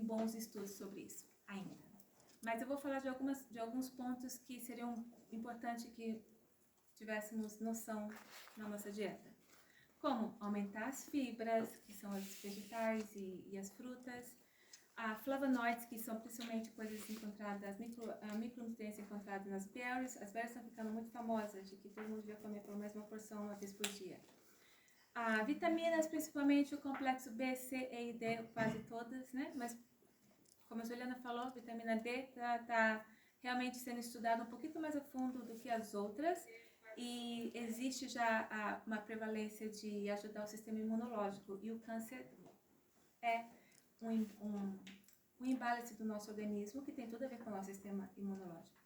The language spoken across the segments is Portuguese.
existem bons estudos sobre isso ainda. Mas eu vou falar de alguns pontos que seriam importantes que tivéssemos noção na nossa dieta. Como aumentar as fibras, que são as vegetais e as frutas, flavonoides, que são principalmente coisas encontradas, micronutrientes encontrados nas berries. As berries estão ficando muito famosas, de que todo mundo devia comer pelo menos uma porção uma vez por dia. Vitaminas, principalmente o complexo B, C, E e D, quase todas, né? Mas, como a Juliana falou, vitamina D está realmente sendo estudada um pouquinho mais a fundo do que as outras. E existe já uma prevalência de ajudar o sistema imunológico. E o câncer é um imbalance do nosso organismo que tem tudo a ver com o nosso sistema imunológico.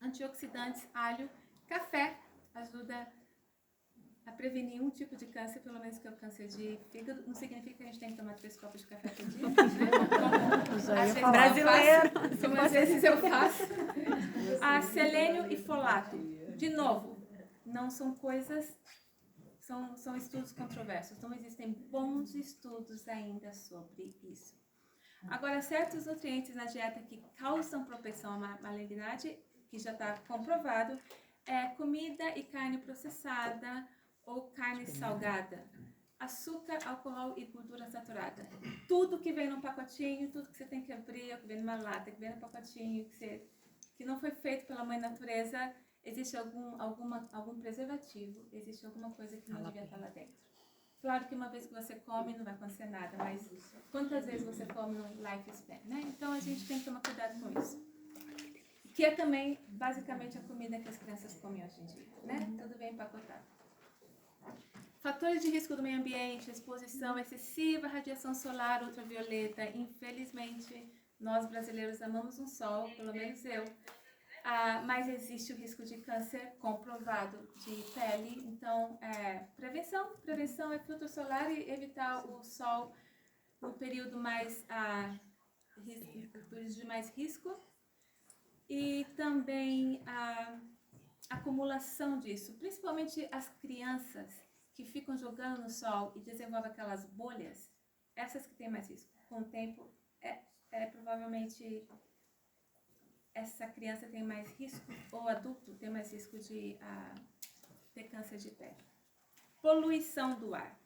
Antioxidantes, alho, café ajuda a prevenir um tipo de câncer, pelo menos que é o câncer de fígado. Não significa que a gente tem que tomar 3 copos de café por dia, né? Como brasileiro, como às vezes eu faço. Selênio e folato. De novo, não são coisas, são estudos controversos. Não existem bons estudos ainda sobre isso. Agora, certos nutrientes na dieta que causam propensão à malignidade, que já está comprovado, é comida e carne processada ou carne salgada, açúcar, álcool e gordura saturada. Tudo que vem num pacotinho, tudo que você tem que abrir, que vem numa lata, que vem num pacotinho, que não foi feito pela mãe natureza, existe algum preservativo, existe alguma coisa que não devia estar lá dentro. Claro que uma vez que você come não vai acontecer nada, mas quantas vezes você come no lifespan, né? Então a gente tem que tomar cuidado com isso. Que é também, basicamente, a comida que as crianças comem hoje em dia, né? Tudo bem empacotado. Fatores de risco do meio ambiente, exposição excessiva à radiação solar ultravioleta. Infelizmente, nós brasileiros amamos um sol, pelo menos eu. Mas existe o risco de câncer comprovado de pele. Então, prevenção é filtro solar e evitar o sol no período de mais risco. E também a acumulação disso, principalmente as crianças que ficam jogando no sol e desenvolvem aquelas bolhas, essas que têm mais risco. Com o tempo, provavelmente essa criança tem mais risco, ou adulto tem mais risco de ter câncer de pele. Poluição do ar.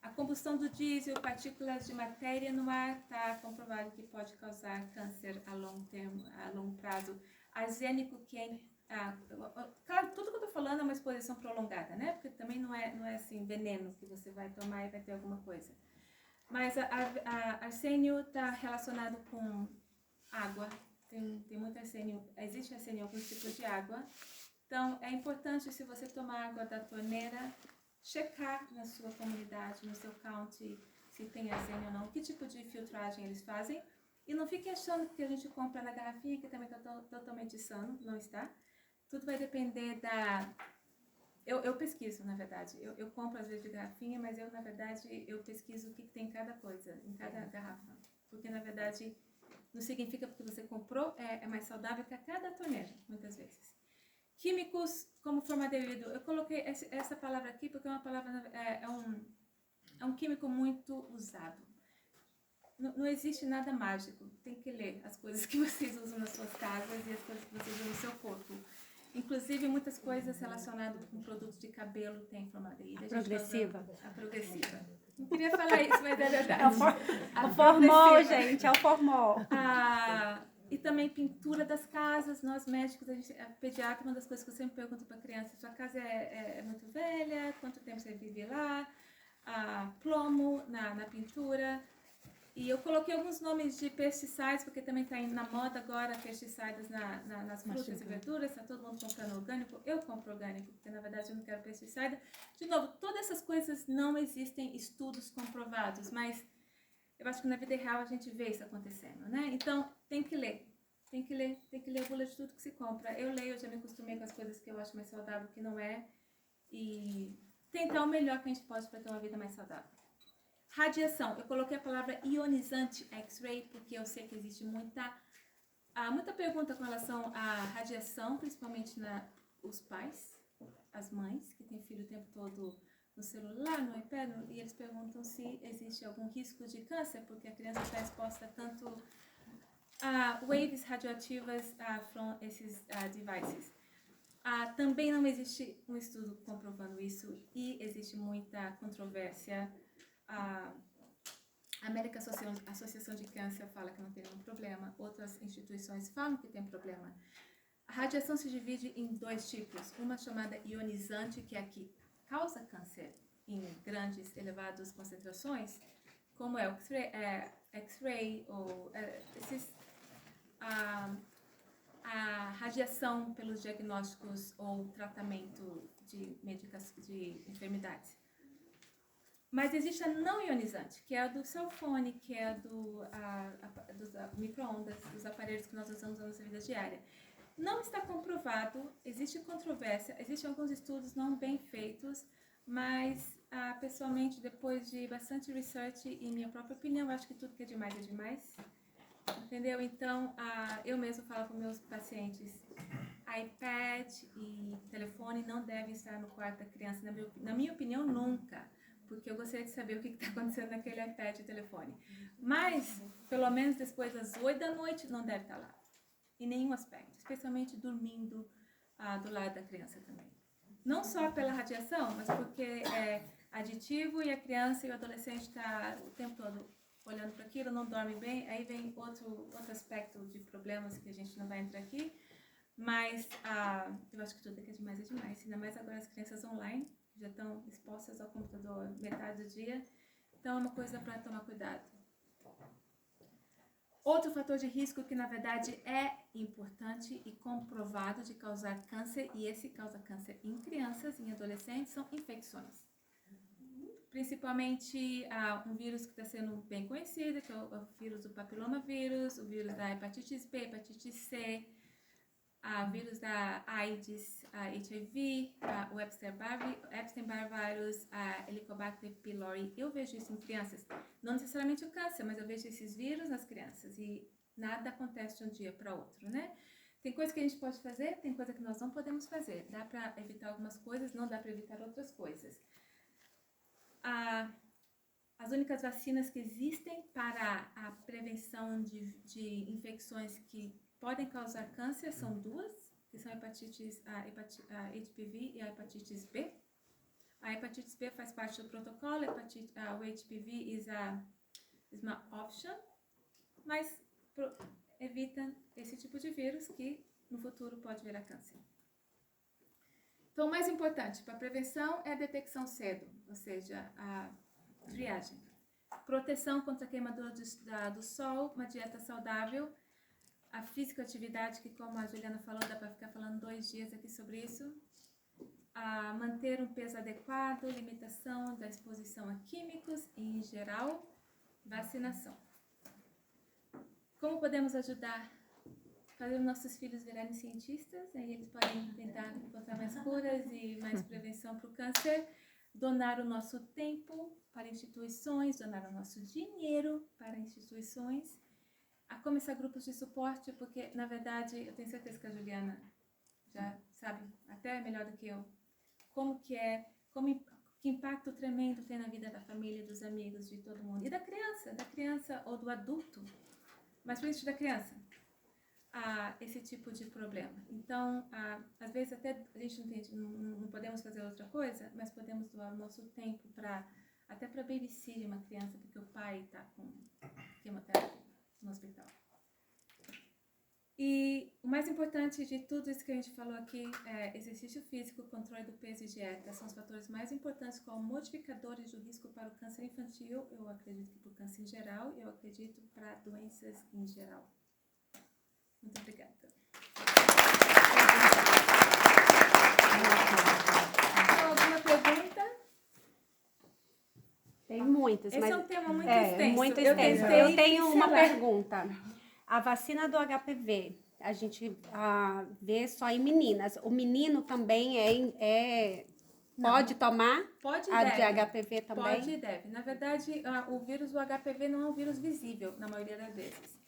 A combustão do diesel, partículas de matéria no ar, está comprovado que pode causar câncer a longo prazo. Arsênico, claro, tudo que eu estou falando é uma exposição prolongada, né? Porque também não é assim, veneno que você vai tomar e vai ter alguma coisa. Mas arsênio está relacionado com água. Tem muito arsênio, existe arsênio em alguns tipos de água. Então, é importante, se você tomar água da torneira, checar na sua comunidade, no seu county, se tem arsênio ou não, que tipo de filtragem eles fazem. E não fique achando que a gente compra na garrafinha, que também está totalmente sano, não está. Tudo vai depender da... Eu pesquiso, na verdade. Eu compro às vezes de garrafinha, mas na verdade, eu pesquiso o que tem em cada coisa, em cada garrafa. Porque, na verdade, não significa porque você comprou, é mais saudável que a cada torneira, muitas vezes. Químicos como formaldeído. Eu coloquei essa palavra aqui porque é uma palavra, é um químico muito usado. Não existe nada mágico. Tem que ler as coisas que vocês usam nas suas casas e as coisas que vocês usam no seu corpo. Inclusive, muitas coisas relacionadas com produtos de cabelo tem formaldeído. Progressiva. A progressiva. Não queria falar isso, mas é verdade. É o formol, gente, é o formol. E também pintura das casas. Nós médicos, a pediatra, uma das coisas que eu sempre pergunto para a criança: sua casa é muito velha? Quanto tempo você vive lá? Plomo na pintura. E eu coloquei alguns nomes de pesticidas, porque também está na moda agora pesticidas nas frutas e verduras. Está todo mundo comprando orgânico. Eu compro orgânico, porque na verdade eu não quero pesticida. De novo, todas essas coisas não existem estudos comprovados, mas eu acho que na vida real a gente vê isso acontecendo, né? Então, tem que ler a bula de tudo que se compra. Eu leio, eu já me acostumei com as coisas que eu acho mais saudável, que não é. E tentar o melhor que a gente pode para ter uma vida mais saudável. Radiação. Eu coloquei a palavra ionizante X-ray, porque eu sei que existe muita pergunta com relação à radiação, principalmente os pais, as mães, que têm filho o tempo todo no celular, no iPad, e eles perguntam se existe algum risco de câncer, porque a criança está exposta tanto a waves radioativas from esses devices. Também não existe um estudo comprovando isso e existe muita controvérsia. A América Associação de Câncer fala que não tem nenhum problema, outras instituições falam que tem problema. A radiação se divide em 2 tipos, uma chamada ionizante, que é a que causa câncer em grandes, elevadas concentrações, como é o X-ray ou esses... a radiação pelos diagnósticos ou tratamento de enfermidades. Mas existe a não ionizante, que é a do cell phone, que é a dos micro-ondas, dos aparelhos que nós usamos na nossa vida diária. Não está comprovado, existe controvérsia, existem alguns estudos não bem feitos, mas pessoalmente, depois de bastante research e minha própria opinião, eu acho que tudo que é demais. Entendeu? Então, eu mesmo falo com meus pacientes, iPad e telefone não devem estar no quarto da criança, na minha opinião, nunca. Porque eu gostaria de saber o que está acontecendo naquele iPad e telefone. Mas, pelo menos depois das 8 da noite, não deve estar lá. Em nenhum aspecto. Especialmente dormindo do lado da criança também. Não só pela radiação, mas porque é aditivo e a criança e o adolescente está o tempo todo olhando para aquilo, não dorme bem. Aí vem outro aspecto de problemas que a gente não vai entrar aqui. Mas eu acho que tudo que é demais. Ainda mais agora as crianças online já estão expostas ao computador metade do dia. Então é uma coisa para tomar cuidado. Outro fator de risco que na verdade é importante e comprovado de causar câncer, e esse causa câncer em crianças e em adolescentes, são infecções. Principalmente um vírus que está sendo bem conhecido, que é o vírus do papilomavírus, o vírus da hepatite B, hepatite C, o vírus da AIDS, HIV, o Epstein-Barr virus, a Helicobacter pylori. Eu vejo isso em crianças, não necessariamente o câncer, mas eu vejo esses vírus nas crianças e nada acontece de um dia para outro, né? Tem coisa que a gente pode fazer, tem coisa que nós não podemos fazer. Dá para evitar algumas coisas, não dá para evitar outras coisas. As únicas vacinas que existem para a prevenção de infecções que podem causar câncer são 2, que são a HPV e a hepatitis B. A hepatitis B faz parte do protocolo, o HPV is uma option, mas evita esse tipo de vírus que no futuro pode virar câncer. Então, o mais importante para a prevenção é a detecção cedo, ou seja, a triagem. Proteção contra a queimadura do sol, uma dieta saudável, a física atividade, que como a Juliana falou, dá para ficar falando 2 dias aqui sobre isso. Manter um peso adequado, limitação da exposição a químicos e, em geral, vacinação. Como podemos ajudar? Fazer os nossos filhos virarem cientistas, aí eles podem tentar encontrar mais curas e mais prevenção para o câncer. Donar o nosso tempo para instituições, donar o nosso dinheiro para instituições. A começar grupos de suporte, porque, na verdade, eu tenho certeza que a Juliana já sabe, até melhor do que eu, que impacto tremendo tem na vida da família, dos amigos, de todo mundo. E da criança ou do adulto, mas principalmente da criança, esse tipo de problema. Então, às vezes até a gente não podemos fazer outra coisa, mas podemos doar o nosso tempo até para babysitter uma criança, porque o pai está com quimioterapia no hospital. E o mais importante de tudo isso que a gente falou aqui é exercício físico, controle do peso e dieta. São os fatores mais importantes como modificadores do risco para o câncer infantil, eu acredito que para o câncer em geral, e eu acredito para doenças em geral. Muito obrigada. Alguma pergunta? Tem muitas. Esse mas é um tema muito extenso. Muito extenso. Eu tenho uma pergunta. A vacina do HPV, a gente vê só em meninas. O menino também pode tomar? Pode e a deve. De HPV também? Pode e deve. Na verdade, o vírus do HPV não é um vírus visível, na maioria das vezes.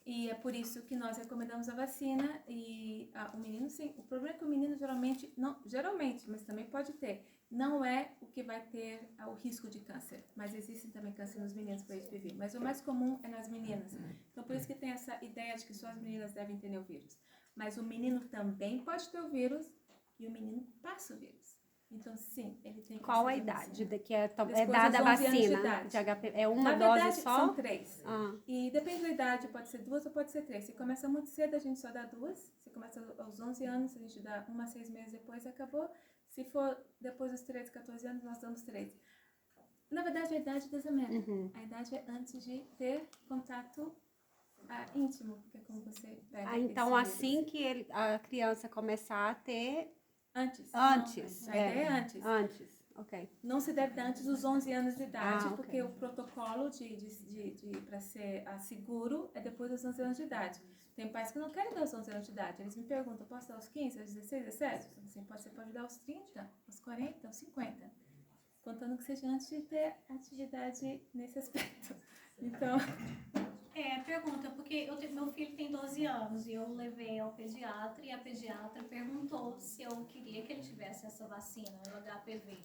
E é por isso que nós recomendamos a vacina. E o menino, sim. O problema é que o menino geralmente, mas também pode ter, não é o que vai ter o risco de câncer, mas existem também câncer nos meninos por HPV, mas o mais comum é nas meninas. Então, por isso que tem essa ideia de que só as meninas devem ter o vírus. Mas o menino também pode ter o vírus e o menino passa o vírus. Então, sim, ele tem que Qual a receber idade vacina. que é Depois dada a dos 11 anos de vacina idade. de HPV? É uma Na dose verdade, só? são 3. Ah, E depende da idade, pode ser 2 ou pode ser 3. Se começa muito cedo, a gente só dá 2. Se começa aos 11 anos, a gente dá 1 a 6 meses depois e acabou. Se for depois dos 13, 14 anos, nós damos 3. Na verdade, a idade desamena. A idade é antes de ter contato íntimo, que é como você pega então esse assim vírus. que a criança começar a ter... Antes. Antes. Não, a ideia é antes. Antes, ok. Não se deve dar antes dos 11 anos de idade, Ok. porque o protocolo para ser seguro é depois dos 11 anos de idade. Tem pais que não querem dar aos 11 anos de idade. Eles me perguntam, posso dar aos 15, aos 16, 17? Assim, você pode dar aos 30, aos 40, aos 50. Contando que seja antes de ter atividade nesse aspecto. Então... Pergunta, porque meu filho tem 12 anos e eu levei ao pediatra e a pediatra perguntou se eu queria que ele tivesse essa vacina, o HPV.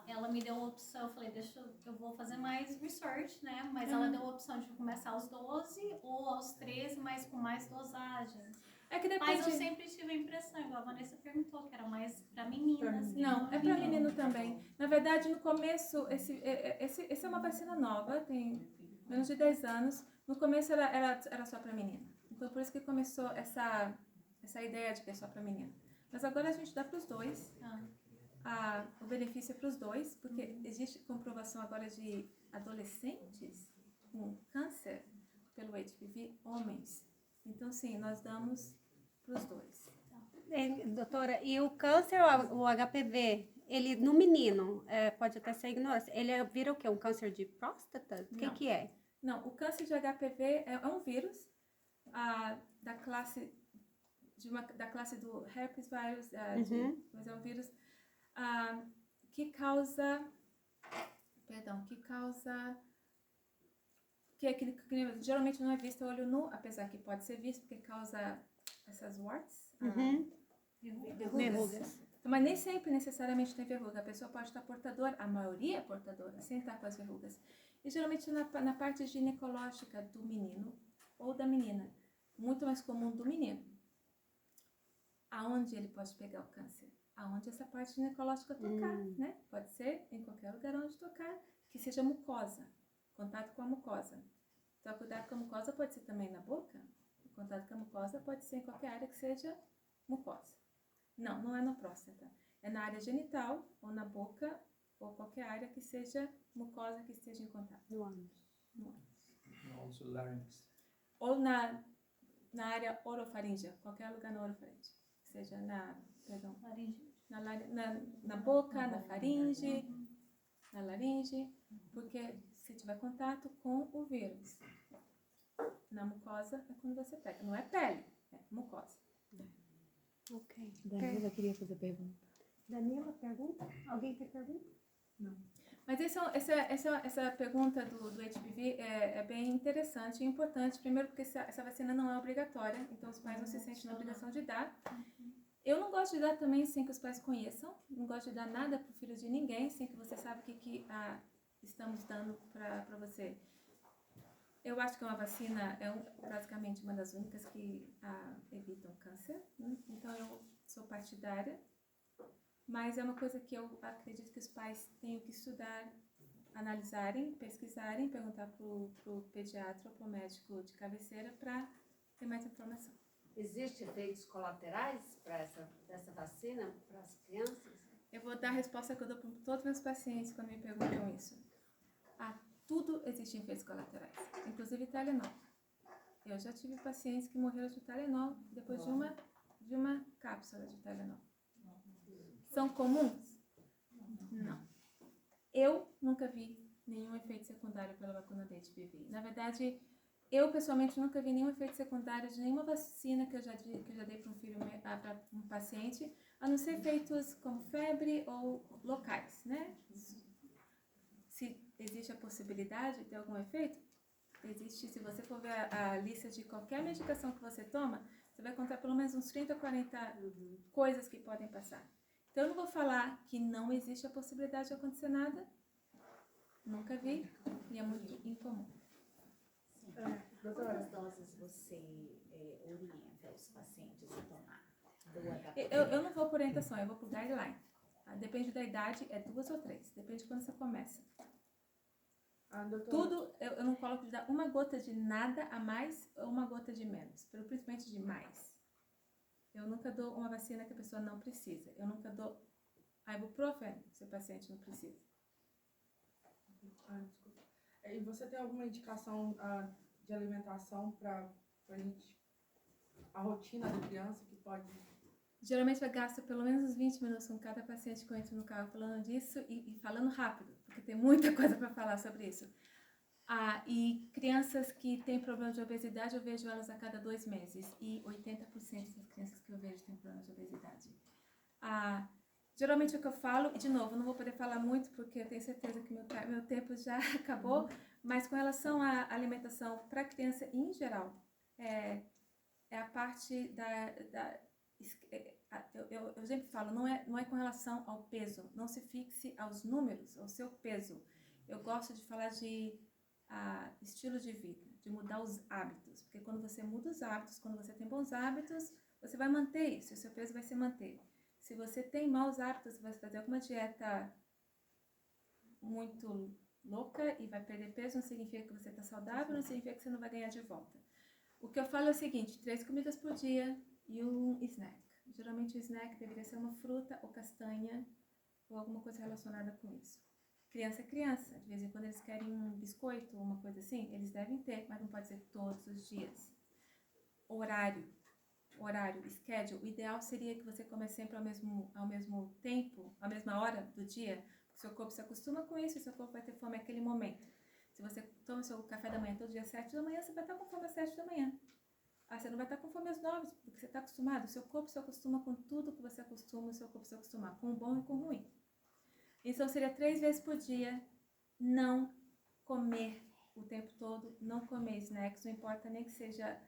Ela me deu a opção, eu falei, eu vou fazer mais research, né? Mas ela deu a opção de começar aos 12 ou aos 13, mas com mais dosagens. É que depende... Mas eu sempre tive a impressão, igual a Vanessa perguntou, que era mais pra meninas. Não, é pra menino também. Na verdade, no começo, essa é uma vacina nova, tem menos de 10 anos. No começo era só pra menina. Então, por isso que começou essa ideia de que é só pra menina. Mas agora a gente dá pros dois. O benefício é pros dois, porque existe comprovação agora de adolescentes com câncer pelo HPV, homens. Então, sim, nós damos pros dois. Doutora, e o câncer, o HPV, ele no menino, pode até ser ignorância, ele vira o quê? Um câncer de próstata? O que é? Não, o câncer de HPV é um vírus da classe do herpes virus, mas é um vírus que causa, que é aquele que geralmente não é visto a olho nu, apesar que pode ser visto, porque causa essas warts, verrugas. Mas nem sempre necessariamente tem verruga. A pessoa pode estar portadora, a maioria é portadora, sem estar com as verrugas. E geralmente na parte ginecológica do menino ou da menina. Muito mais comum do menino. Aonde ele pode pegar o câncer? Aonde essa parte ginecológica tocar, né? Pode ser em qualquer lugar onde tocar, que seja mucosa. Contato com a mucosa. Então, cuidado com a mucosa pode ser também na boca. O contato com a mucosa pode ser em qualquer área que seja mucosa. Não é na próstata. É na área genital, ou na boca, ou qualquer área que seja mucosa que esteja em contato. No ânus. Also larynx. Ou na área orofaríngea, qualquer lugar na orofaringe. Seja na boca, na faringe, na laringe, porque se tiver contato com o vírus. Na mucosa é quando você pega. Não é pele, é mucosa. Ok. Danila queria fazer pergunta. Danila, pergunta? Alguém tem pergunta? Não. Mas essa pergunta do HPV é bem interessante e importante. Primeiro porque essa vacina não é obrigatória, então os pais não se sentem na obrigação de dar. Eu não gosto de dar também sem que os pais conheçam. Não gosto de dar nada para o filho de ninguém sem que você saiba o que estamos dando para você. Eu acho que uma vacina é praticamente uma das únicas que evitam câncer. Né? Então eu sou partidária. Mas é uma coisa que eu acredito que os pais tenham que estudar, analisarem, pesquisarem, perguntar para o pediatra ou para o médico de cabeceira para ter mais informação. Existem efeitos colaterais dessa vacina para as crianças? Eu vou dar a resposta que eu dou para todos os meus pacientes quando me perguntam isso. Tudo existe efeitos colaterais, inclusive Tylenol. Eu já tive pacientes que morreram de Tylenol depois de uma cápsula de Tylenol. São comuns? Não. Eu nunca vi nenhum efeito secundário pela vacina de HPV. Na verdade, eu pessoalmente nunca vi nenhum efeito secundário de nenhuma vacina que eu já dei para um paciente, a não ser efeitos como febre ou locais, né? Se existe a possibilidade de ter algum efeito, existe. Se você for ver a lista de qualquer medicação que você toma, você vai encontrar pelo menos uns 30, 40 coisas que podem passar. Então, eu não vou falar que não existe a possibilidade de acontecer nada. Nunca vi e é muito incomum. Quantas doses você orienta os pacientes a tomar do HPV? Eu não vou por orientação, eu vou por guideline. Tá? Depende da idade, é 2 ou 3. Depende de quando você começa. Tudo, eu não coloco de dar uma gota de nada a mais ou uma gota de menos, principalmente de mais. Eu nunca dou uma vacina que a pessoa não precisa. Eu nunca dou ibuprofeno se o paciente não precisa. Desculpa. E você tem alguma indicação de alimentação para a rotina da criança que pode... Geralmente eu gasto pelo menos uns 20 minutos com cada paciente que eu entro no carro falando disso e falando rápido, porque tem muita coisa para falar sobre isso. E crianças que têm problema de obesidade, eu vejo elas a cada 2 meses. E 80% das crianças que eu vejo têm problema de obesidade. Geralmente o que eu falo, e de novo, não vou poder falar muito porque eu tenho certeza que meu tempo já acabou, mas com relação à alimentação para criança em geral, é a parte eu sempre falo, não é com relação ao peso, não se fixe aos números, ao seu peso. Eu gosto de falar de estilo de vida, de mudar os hábitos, porque quando você muda os hábitos, quando você tem bons hábitos, você vai manter isso, o seu peso vai se manter. Se você tem maus hábitos, você vai fazer alguma dieta muito louca e vai perder peso, não significa que você está saudável, não significa que você não vai ganhar de volta. O que eu falo é o seguinte, 3 comidas por dia e um snack. Geralmente o snack deveria ser uma fruta ou castanha ou alguma coisa relacionada com isso. Criança é criança, de vez em quando eles querem um biscoito ou uma coisa assim, eles devem ter, mas não pode ser todos os dias. Horário, schedule. O ideal seria que você comece sempre ao mesmo tempo, à mesma hora do dia. O seu corpo se acostuma com isso e o seu corpo vai ter fome naquele momento. Se você toma o seu café da manhã todo dia às 7 da manhã, você vai estar com fome às 7 da manhã. Você não vai estar com fome às 9, porque você está acostumado. O seu corpo se acostuma com tudo que você acostuma, o seu corpo se acostuma com o bom e com o ruim. Então seria 3 vezes por dia, não comer o tempo todo, não comer snacks, não importa nem que seja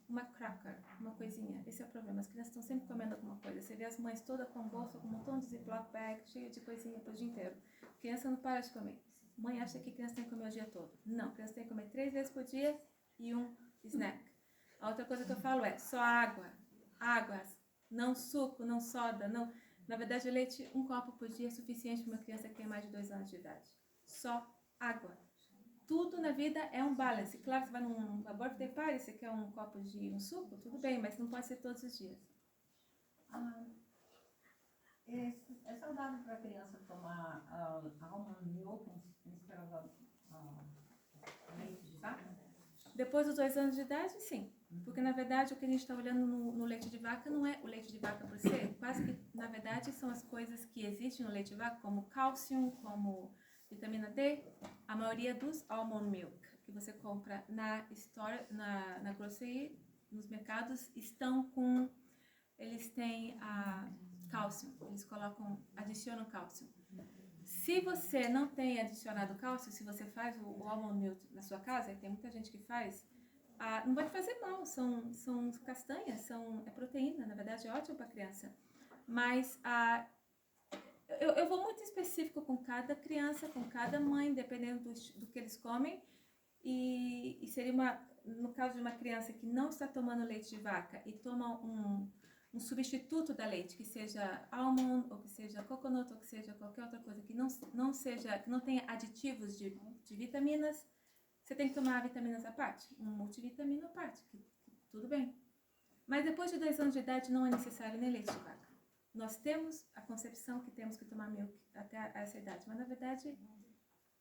uma cracker, uma coisinha. Esse é o problema, as crianças estão sempre comendo alguma coisa. Você vê as mães todas com bolsa, com um montão de ziploc bag, cheio de coisinha para o dia inteiro. A criança não para de comer. Mãe acha que a criança tem que comer o dia todo. Não, a criança tem que comer 3 vezes por dia e um snack. A outra coisa que eu falo é só água, não suco, não soda, não. Na verdade, leite, 1 copo por dia é suficiente para uma criança que tem mais de 2 anos de idade. Só água. Tudo na vida é um balance. Claro, você vai num birthday party, você quer um copo de um suco, tudo bem, mas não pode ser todos os dias. É saudável para a criança tomar almond milk instead of leite de vaca? Depois dos 2 anos de idade, sim. Porque, na verdade, o que a gente está olhando no leite de vaca não é o leite de vaca por si. Quase que, na verdade, são as coisas que existem no leite de vaca, como cálcio, como vitamina D. A maioria dos almond milk que você compra na store, na grocery, nos mercados, eles têm cálcio. Eles adicionam cálcio. Se você não tem adicionado cálcio, se você faz o almond milk na sua casa, e tem muita gente que faz, não vai te fazer mal, são castanhas, é proteína, na verdade é ótimo para criança. Mas eu vou muito específico com cada criança, com cada mãe, dependendo do que eles comem. E seria no caso de uma criança que não está tomando leite de vaca e toma um substituto da leite, que seja almond, ou que seja coconut, ou que seja qualquer outra coisa que não tenha aditivos de vitaminas, você tem que tomar vitaminas à parte, um multivitamina à parte, tudo bem. Mas depois de 2 anos de idade não é necessário nem leite de vaca. Nós temos a concepção que temos que tomar milk até essa idade, mas na verdade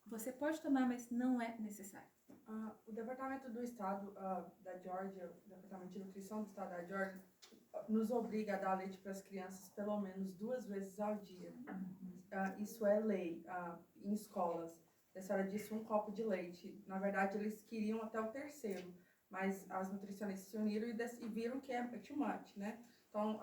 você pode tomar, mas não é necessário. O Departamento do Estado da Geórgia, o Departamento de Nutrição do Estado da Geórgia, nos obriga a dar leite para as crianças pelo menos 2 vezes ao dia. Isso é lei em escolas. A senhora disse 1 copo de leite. Na verdade, eles queriam até o 3º, mas as nutricionistas se uniram e viram que é too much, né? Então,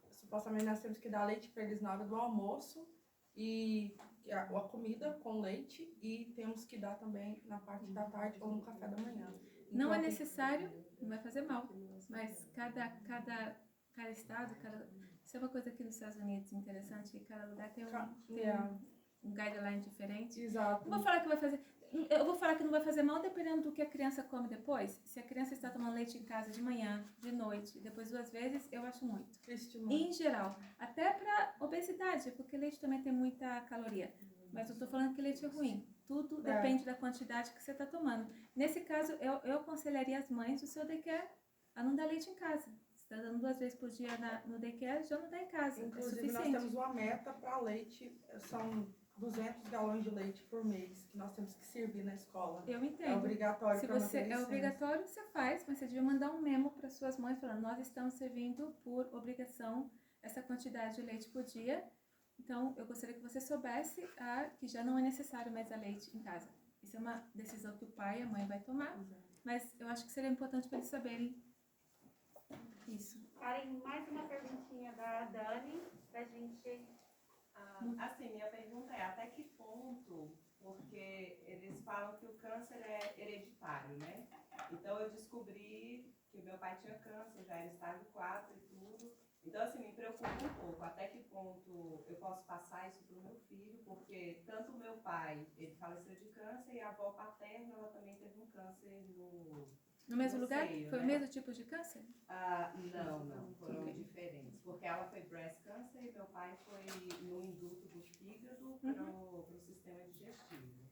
supostamente nós temos que dar leite para eles na hora do almoço e a comida com leite, e temos que dar também na parte da tarde ou no café da manhã. Então, não é necessário, não vai fazer mal, mas cada estado, Isso é uma coisa aqui nos Estados Unidos interessante, que cada lugar tem Yeah. um guideline diferente. Exato. Não vou falar que vai fazer... Eu vou falar que não vai fazer mal dependendo do que a criança come depois. Se a criança está tomando leite em casa de manhã, de noite, depois 2 vezes, eu acho muito. Em geral. Até para obesidade, porque leite também tem muita caloria. Mas eu estou falando que leite é ruim. Tudo depende da quantidade que você está tomando. Nesse caso, eu aconselharia as mães do seu daycare a não dar leite em casa. Se está dando 2 vezes por dia no daycare, já não dá em casa. Inclusive, é nós suficiente. temos uma meta para leite, são 200 galões de leite por mês que nós temos que servir na escola. Eu entendo. É obrigatório. Se pra você manter é licença. obrigatório, você faz, mas você devia mandar um memo para suas mães falando: nós estamos servindo por obrigação essa quantidade de leite por dia. Então, eu gostaria que você soubesse que já não é necessário mais dar leite em casa. Isso é uma decisão que o pai e a mãe vai tomar, mas eu acho que seria importante para eles saberem isso. Karen, mais uma perguntinha da Dani, pra gente... Assim, minha pergunta é até que ponto, porque eles falam que o câncer é hereditário, né? Então eu descobri que meu pai tinha câncer, já era estágio 4 e tudo. Então, assim, me preocupa um pouco até que ponto eu posso passar isso pro meu filho, porque tanto o meu pai, ele faleceu de câncer, e a avó paterna, ela também teve um câncer No mesmo no lugar? seio, Foi né? o mesmo tipo de câncer? Não, foram diferentes. Porque ela foi breast cancer e meu pai foi no induto do fígado pro sistema digestivo.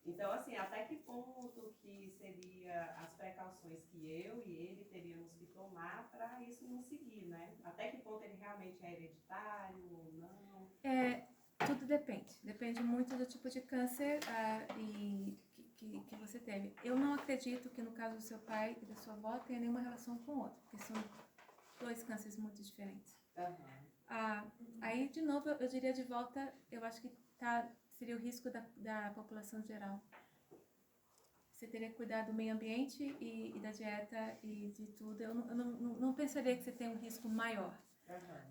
Então, assim, até que ponto que seria as precauções que eu e ele teríamos que tomar para isso não seguir, né? Até que ponto ele realmente é hereditário ou não? Tudo depende. Depende muito do tipo de câncer que você teve. Eu não acredito que no caso do seu pai e da sua avó tenha nenhuma relação com o outro, porque são 2 cânceres muito diferentes. Aí, de novo, eu diria de volta, eu acho que seria o risco da população geral. Você teria que cuidar do meio ambiente e da dieta e de tudo. Eu não pensaria que você tem um risco maior.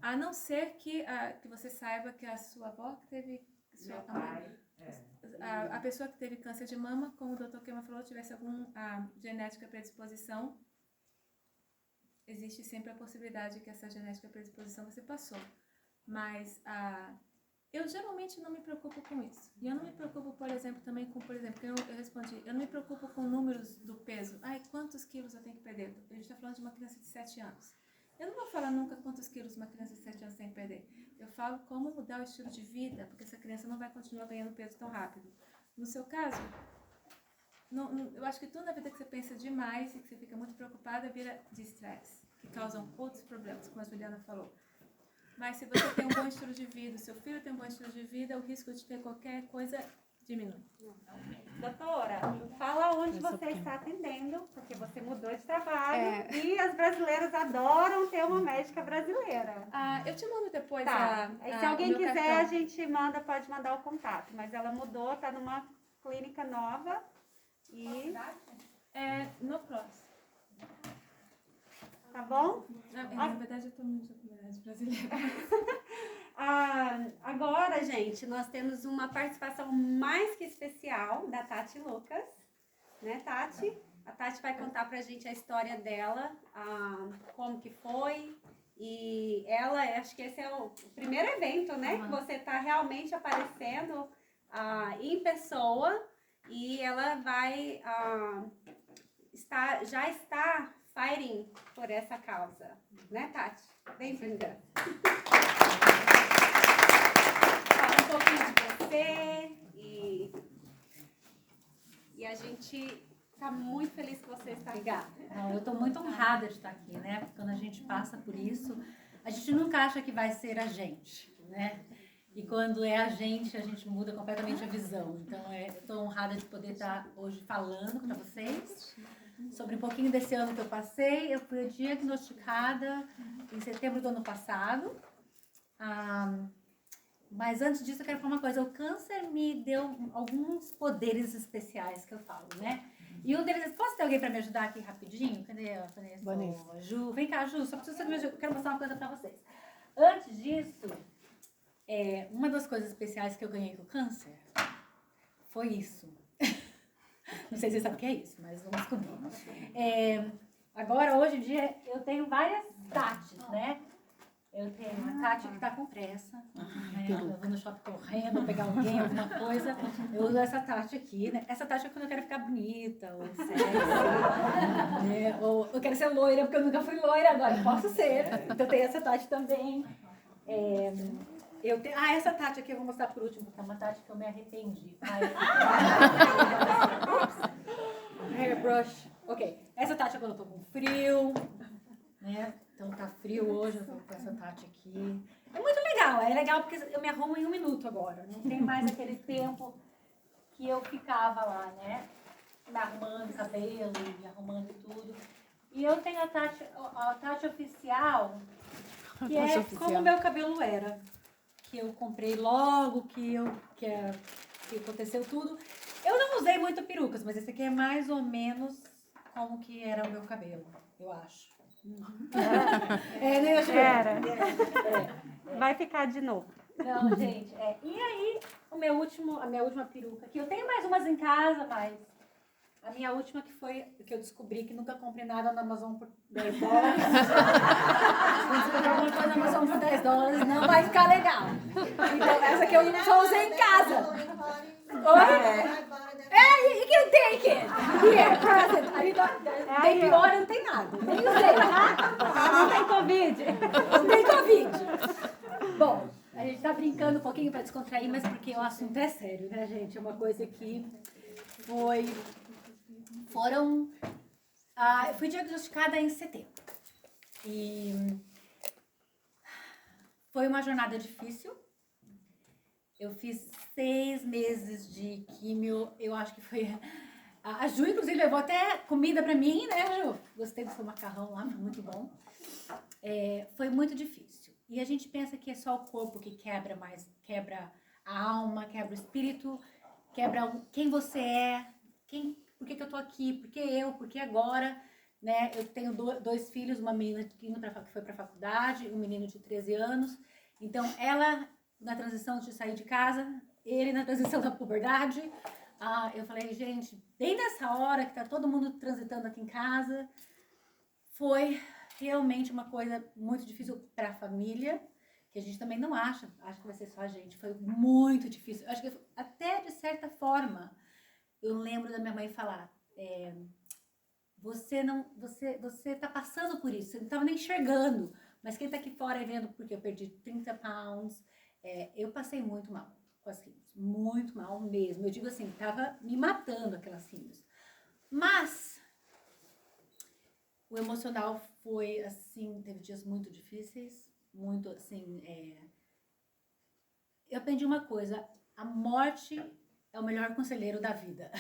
A não ser que você saiba que a sua avó que teve... Meu pai, a pessoa que teve câncer de mama, como o Dr. Kema falou, tivesse alguma genética predisposição, existe sempre a possibilidade que essa genética predisposição você passou. Mas eu geralmente não me preocupo com isso. E eu não me preocupo, por exemplo, também com, que eu respondi, eu não me preocupo com números do peso. Quantos quilos eu tenho que perder? A gente está falando de uma criança de 7 anos. Eu não vou falar nunca quantos quilos uma criança de 7 anos tem que perder. Eu falo como mudar o estilo de vida, porque essa criança não vai continuar ganhando peso tão rápido. No seu caso, eu acho que tudo na vida que você pensa demais e que você fica muito preocupada vira de estresse, que causam outros problemas, como a Juliana falou. Mas se você tem um bom estilo de vida, seu filho tem um bom estilo de vida, o risco de ter qualquer coisa diminui. Doutora, fala onde você está atendendo, porque você mudou de trabalho e as brasileiras adoram ter uma médica brasileira. Eu te mando depois Se alguém quiser, cartão. a gente pode mandar o contato. Mas ela mudou, está numa clínica nova e... No próximo. Tá bom? Na verdade, eu estou na comunidade brasileira. Agora, gente, nós temos uma participação mais que especial da Tati Lucas, né, Tati? A Tati vai contar pra gente a história dela, como que foi, e ela, acho que esse é o primeiro evento, né, que você tá realmente aparecendo em pessoa, e ela vai já está fighting por essa causa, né, Tati? Bem-vinda. Um pouquinho de você e a gente está muito feliz que você está aqui. Eu estou muito honrada de estar aqui, né? Porque quando a gente passa por isso, a gente nunca acha que vai ser a gente, né? E quando é a gente muda completamente a visão. Então, eu estou honrada de poder estar hoje falando para vocês sobre um pouquinho desse ano que eu passei. Eu fui diagnosticada em setembro do ano passado. Mas antes disso eu quero falar uma coisa, o câncer me deu alguns poderes especiais que eu falo, né? E um deles, posso ter alguém para me ajudar aqui rapidinho? Cadê a Vanessa? A Ju, vem cá, Ju, só preciso me ajudar, eu quero mostrar uma coisa para vocês. Antes disso, uma das coisas especiais que eu ganhei com o câncer foi isso. Não sei se vocês sabem o que é isso, mas vamos descobrir. Agora, hoje em dia, eu tenho várias Tatis, né? Eu tenho a Tati que tá com pressa, né? Eu vou no shopping correndo, pegar alguém, alguma coisa. Eu uso essa Tati aqui, né? Essa Tati é quando eu quero ficar bonita, ou sexy, né? Ou eu quero ser loira, porque eu nunca fui loira, agora eu posso ser. Então tem essa Tati também. Essa Tati aqui eu vou mostrar por último, porque é uma Tati que eu me arrependi. Hairbrush. Ok. Essa Tati é quando eu tô com frio, né? Então tá frio hoje, eu tô com essa Tati aqui. É muito legal, é legal porque eu me arrumo em 1 minuto agora. Não tem mais aquele tempo que eu ficava lá, né? Me arrumando cabelo, me arrumando tudo. E eu tenho a Tati oficial, que é como o meu cabelo era. Que eu comprei logo, que aconteceu tudo. Eu não usei muito perucas, mas esse aqui é mais ou menos como que era o meu cabelo, eu acho. Né, Ju? Era. Vai ficar de novo. Não, gente, E aí, a minha última peruca, que eu tenho mais umas em casa, mas a minha última que foi, que eu descobri que nunca comprei nada na Amazon por $10. Se comprar alguma coisa na Amazon por $10, não vai ficar legal. Então, essa aqui eu só usei em casa. Oi? You can take it. Here, present. Tem pior, não tem nada. Nem usei. Não tem Covid. Não tem Covid. Bom, a gente tá brincando um pouquinho pra descontrair, mas porque o assunto é sério, né, gente? É uma coisa que eu fui diagnosticada em setembro. E foi uma jornada difícil. Eu fiz 6 meses de químio, eu acho que foi... A Ju, inclusive, levou até comida pra mim, né, Ju? Gostei do seu macarrão lá, muito bom. Foi muito difícil. E a gente pensa que é só o corpo que quebra, mas quebra a alma, quebra o espírito, quebra quem você é, por que eu tô aqui, por que eu, por que agora, né? Eu tenho 2 filhos, uma menina que foi pra faculdade, um menino de 13 anos. Então, ela... na transição de sair de casa, ele na transição da puberdade. Eu falei, gente, bem nessa hora que tá todo mundo transitando aqui em casa, foi realmente uma coisa muito difícil para a família, que a gente também não acho que vai ser só a gente, foi muito difícil. Acho que até de certa forma, eu lembro da minha mãe falar, você tá passando por isso, você não tava nem enxergando, mas quem tá aqui fora é vendo, porque eu perdi 30 pounds, eu passei muito mal com as químios, muito mal mesmo. Eu digo assim, tava me matando aquelas químios. Mas o emocional foi assim, teve dias muito difíceis, muito assim, eu aprendi uma coisa, a morte é o melhor conselheiro da vida.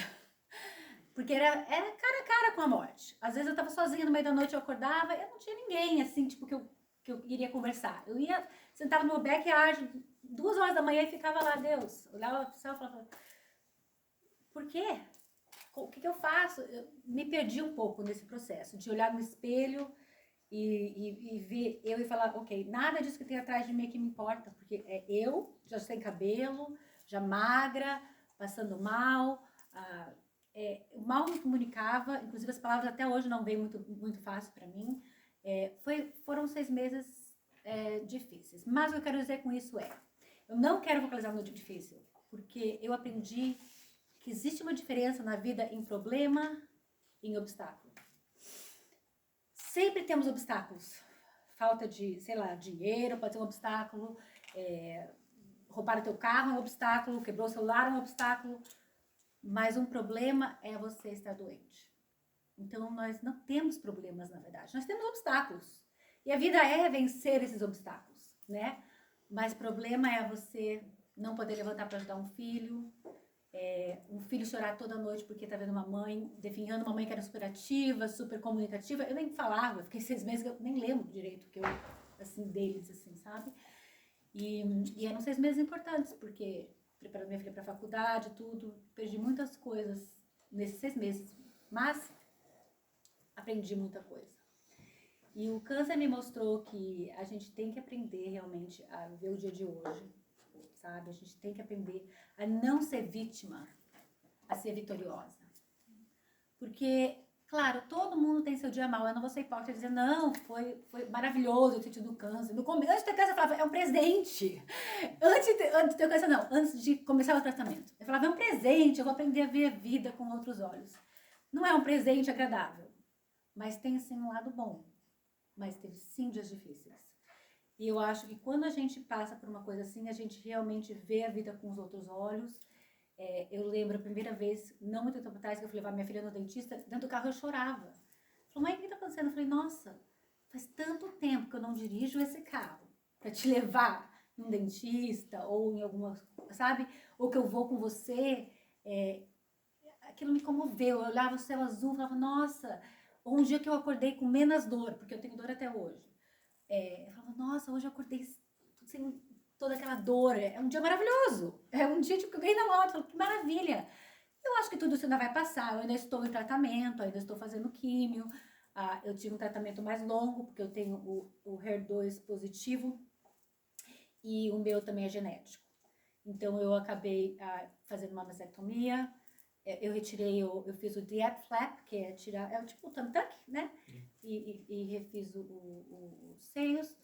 Porque era cara a cara com a morte. Às vezes eu tava sozinha no meio da noite, eu acordava, eu não tinha ninguém assim, tipo, que eu iria conversar. Eu sentava no meu backyard 2 horas da manhã e ficava lá, Deus, olhava pro céu e falava, por quê? O que eu faço? Eu me perdi um pouco nesse processo, de olhar no espelho e ver eu e falar, ok, nada disso que tem atrás de mim que me importa, porque eu, já sem cabelo, já magra, passando mal, mal me comunicava, inclusive as palavras até hoje não vêm muito fácil para mim. Foram 6 meses difíceis, mas o que eu quero dizer com isso eu não quero focalizar no difícil, porque eu aprendi que existe uma diferença na vida em problema e em obstáculo. Sempre temos obstáculos. Falta de, sei lá, dinheiro pode ser um obstáculo, roubar o teu carro é um obstáculo, quebrou o celular é um obstáculo, mas um problema é você estar doente. Então, nós não temos problemas, na verdade. Nós temos obstáculos. E a vida é vencer esses obstáculos, né? Mas problema é você não poder levantar para ajudar um filho chorar toda noite porque tá vendo uma mãe, definhando uma mãe que era super ativa, super comunicativa. Eu nem falava, eu fiquei 6 meses que eu nem lembro direito que eu, assim, deles, assim, sabe? E eram 6 meses importantes, porque preparando minha filha para a faculdade, tudo, perdi muitas coisas nesses 6 meses, mas aprendi muita coisa. E o câncer me mostrou que a gente tem que aprender realmente a viver o dia de hoje, sabe? A gente tem que aprender a não ser vítima, a ser vitoriosa. Porque, claro, todo mundo tem seu o dia mal. Eu não vou ser hipócrita e dizer, não, foi maravilhoso eu ter tido câncer. Antes de ter câncer, eu falava, é um presente. Antes de ter câncer, não. Antes de começar o tratamento. Eu falava, é um presente, eu vou aprender a ver a vida com outros olhos. Não é um presente agradável, mas tem sim um lado bom. Mas teve sim dias difíceis. E eu acho que quando a gente passa por uma coisa assim, a gente realmente vê a vida com os outros olhos. Eu lembro a primeira vez, não muito tempo atrás, que eu fui levar minha filha no dentista, dentro do carro eu chorava. Falei, mãe, o que está acontecendo? Eu falei, nossa, faz tanto tempo que eu não dirijo esse carro para te levar num dentista ou em alguma, sabe? Ou que eu vou com você. Aquilo me comoveu. Eu olhava o céu azul e falava, nossa. Ou um dia que eu acordei com menos dor, porque eu tenho dor até hoje. Eu falava, nossa, hoje eu acordei sem toda aquela dor. É um dia maravilhoso. É um dia tipo, que eu ganhei na lote. Eu falo, que maravilha. Eu acho que tudo isso ainda vai passar. Eu ainda estou em tratamento, ainda estou fazendo químio. Eu tive um tratamento mais longo, porque eu tenho o HER2 positivo. E o meu também é genético. Então, eu acabei fazendo uma mastectomia. Eu retirei, eu fiz o DIAP flap, que é tirar, é tipo o tum-tuck, né? E refiz os seios.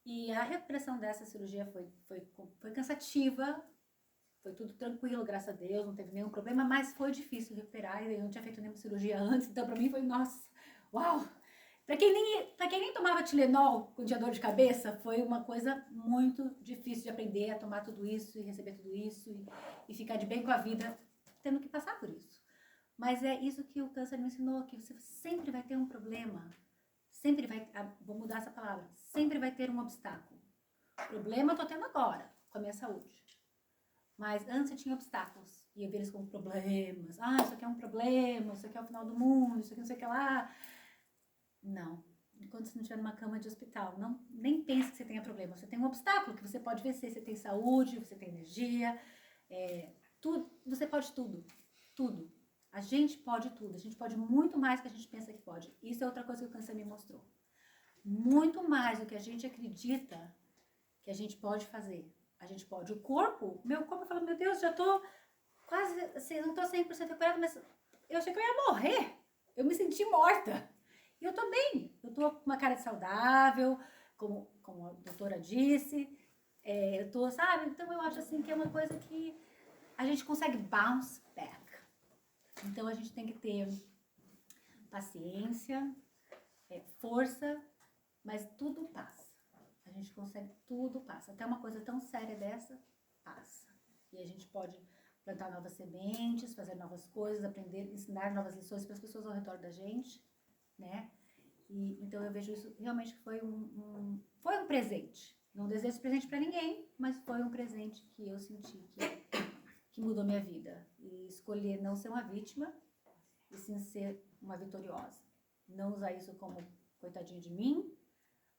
E a recuperação dessa cirurgia foi cansativa, foi tudo tranquilo, graças a Deus, não teve nenhum problema, mas foi difícil recuperar. Eu não tinha feito nenhuma cirurgia antes, então pra mim foi, nossa, uau! Pra quem nem tomava Tilenol com dia dor de cabeça, foi uma coisa muito difícil de aprender a tomar tudo isso e receber tudo isso e ficar de bem com a vida, tendo que passar por isso. Mas é isso que o câncer me ensinou, que você sempre vai ter um problema. Sempre vai, vou mudar essa palavra, sempre vai ter um obstáculo. Problema eu tô tendo agora, com a minha saúde. Mas antes eu tinha obstáculos, e eu via eles como problemas. Isso aqui é um problema, isso aqui é o final do mundo, isso aqui não sei o que lá. Não, enquanto você não estiver numa cama de hospital, nem pense que você tenha problema. Você tem um obstáculo que você pode vencer, você tem saúde, você tem energia, você pode tudo, tudo. A gente pode tudo, a gente pode muito mais do que a gente pensa que pode. Isso é outra coisa que o câncer me mostrou. Muito mais do que a gente acredita que a gente pode fazer. A gente pode. Meu corpo fala, meu Deus, já tô quase, assim, não tô 100% recuperada, mas eu achei que eu ia morrer. Eu me senti morta. E eu tô bem. Eu tô com uma cara de saudável, como a doutora disse. Eu tô, sabe? Então eu acho assim que é uma coisa que a gente consegue bounce back. Então, a gente tem que ter paciência, força, mas tudo passa. A gente consegue, tudo passa. Até uma coisa tão séria dessa, passa. E a gente pode plantar novas sementes, fazer novas coisas, aprender, ensinar novas lições para as pessoas ao redor da gente, né? Então, eu vejo isso realmente que foi um presente. Não desejo esse presente para ninguém, mas foi um presente que eu senti que mudou minha vida. E escolher não ser uma vítima, e sim ser uma vitoriosa. Não usar isso como coitadinho de mim,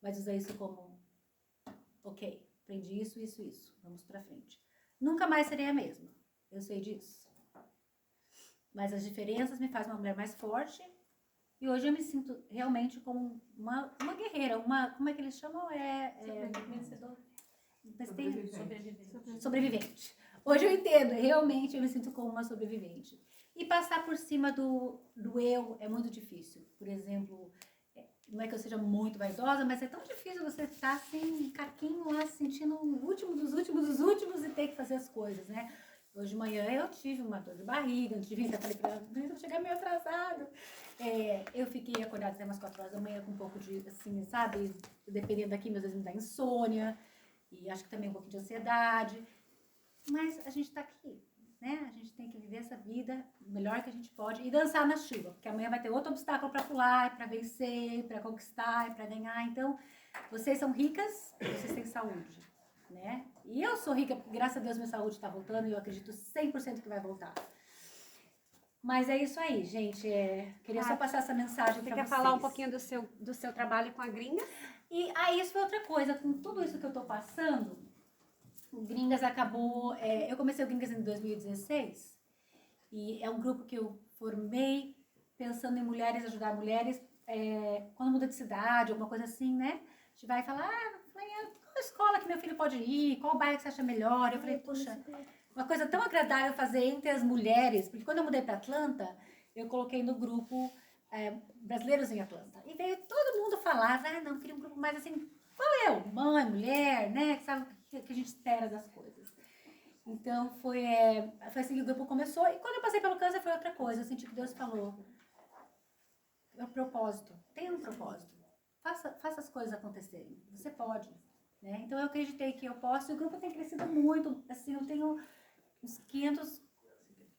mas usar isso como, ok, aprendi isso, vamos pra frente. Nunca mais serei a mesma, eu sei disso. Mas as diferenças me fazem uma mulher mais forte, e hoje eu me sinto realmente como uma guerreira, como é que eles chamam? Vencedora. Sobrevivente. Hoje eu entendo, realmente eu me sinto como uma sobrevivente. E passar por cima do eu é muito difícil. Por exemplo, não é que eu seja muito vaidosa, mas é tão difícil você estar assim, caquinho lá, se sentindo o último dos últimos e ter que fazer as coisas, né? Hoje de manhã eu tive uma dor de barriga, antes de vir, eu falei pra ela, eu cheguei meio atrasado. Eu fiquei acordada até umas 4 horas da manhã com um pouco de, assim, sabe, dependendo daqui, às vezes me dá insônia, e acho que também um pouco de ansiedade. Mas a gente tá aqui, né? A gente tem que viver essa vida o melhor que a gente pode e dançar na chuva, porque amanhã vai ter outro obstáculo para pular, para vencer, para conquistar, para ganhar. Então, vocês são ricas, vocês têm saúde, né? E eu sou rica, porque graças a Deus minha saúde tá voltando e eu acredito 100% que vai voltar. Mas é isso aí, gente. Queria só passar essa mensagem para vocês. Você quer falar um pouquinho do seu trabalho com a Gringa? E isso foi outra coisa. Com tudo isso que eu tô passando, o Gringas acabou... eu comecei o Gringas em 2016. E é um grupo que eu formei pensando em mulheres, ajudar mulheres. Quando muda de cidade, alguma coisa assim, né? A gente vai falar, qual escola que meu filho pode ir? Qual bairro que você acha melhor? Eu falei, puxa... Uma coisa tão agradável fazer entre as mulheres, porque quando eu mudei para Atlanta, eu coloquei no grupo brasileiros em Atlanta. E veio todo mundo falar, não, queria um grupo mais assim, mãe, mulher, né, que sabe o que a gente espera das coisas. Então, foi assim que o grupo começou. E quando eu passei pelo câncer, foi outra coisa. Eu senti que Deus falou, é um propósito, tenha um propósito. Faça as coisas acontecerem. Você pode. Né? Então, eu acreditei que eu posso. E o grupo tem crescido muito. Assim, eu tenho uns 500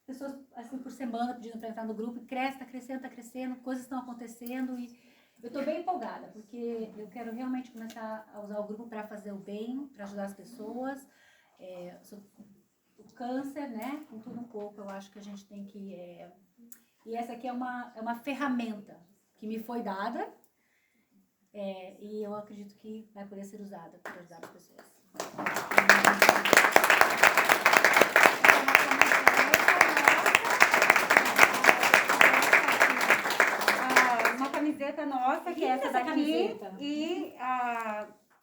pessoas assim, por semana pedindo para entrar no grupo. E cresce, está crescendo. Coisas estão acontecendo. E eu estou bem empolgada, porque eu quero realmente começar a usar o grupo para fazer o bem, para ajudar as pessoas. O câncer, né? Com tudo um pouco, eu acho que a gente tem que... E essa aqui é uma ferramenta que me foi dada e eu acredito que vai poder ser usada para ajudar as pessoas. Uma camiseta nossa, que é essa daqui, e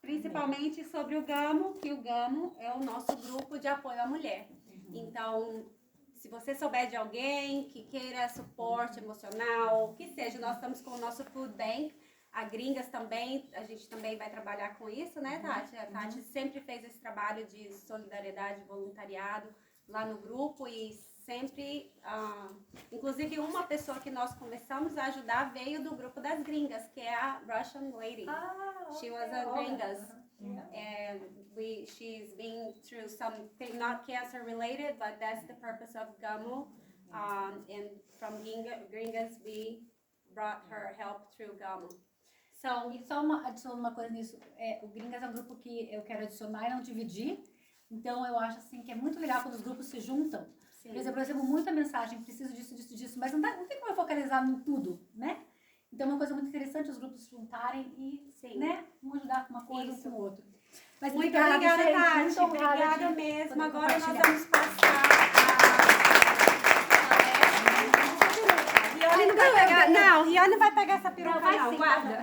principalmente sobre o GAMO, que o GAMO é o nosso grupo de apoio à mulher. Então, se você souber de alguém que queira suporte emocional, que seja, nós estamos com o nosso Food Bank, a Gringas também, a gente também vai trabalhar com isso, né, Tati? A Tati sempre fez esse trabalho de solidariedade, voluntariado lá no grupo e sempre, inclusive uma pessoa que nós começamos a ajudar veio do grupo das Gringas, que é a Russian Lady. She was a Gringas. And she's been through something not cancer related, but that's the purpose of GAMO. And from Gringas, we brought her help through GAMO. E só adicionando uma coisa nisso, o Gringas é um grupo que eu quero adicionar e não dividir. Então eu acho assim que é muito legal quando os grupos se juntam. Sim. Por exemplo, eu recebo muita mensagem, preciso disso, mas não tem como eu focalizar em tudo, né? Então é uma coisa muito interessante os grupos se juntarem e, né, um ajudar com uma coisa um com o outro. Mas muito obrigada, gente, Tati. muito obrigada mesmo. Agora nós vamos passar Rione não vai pegar essa peruca, não. Guarda.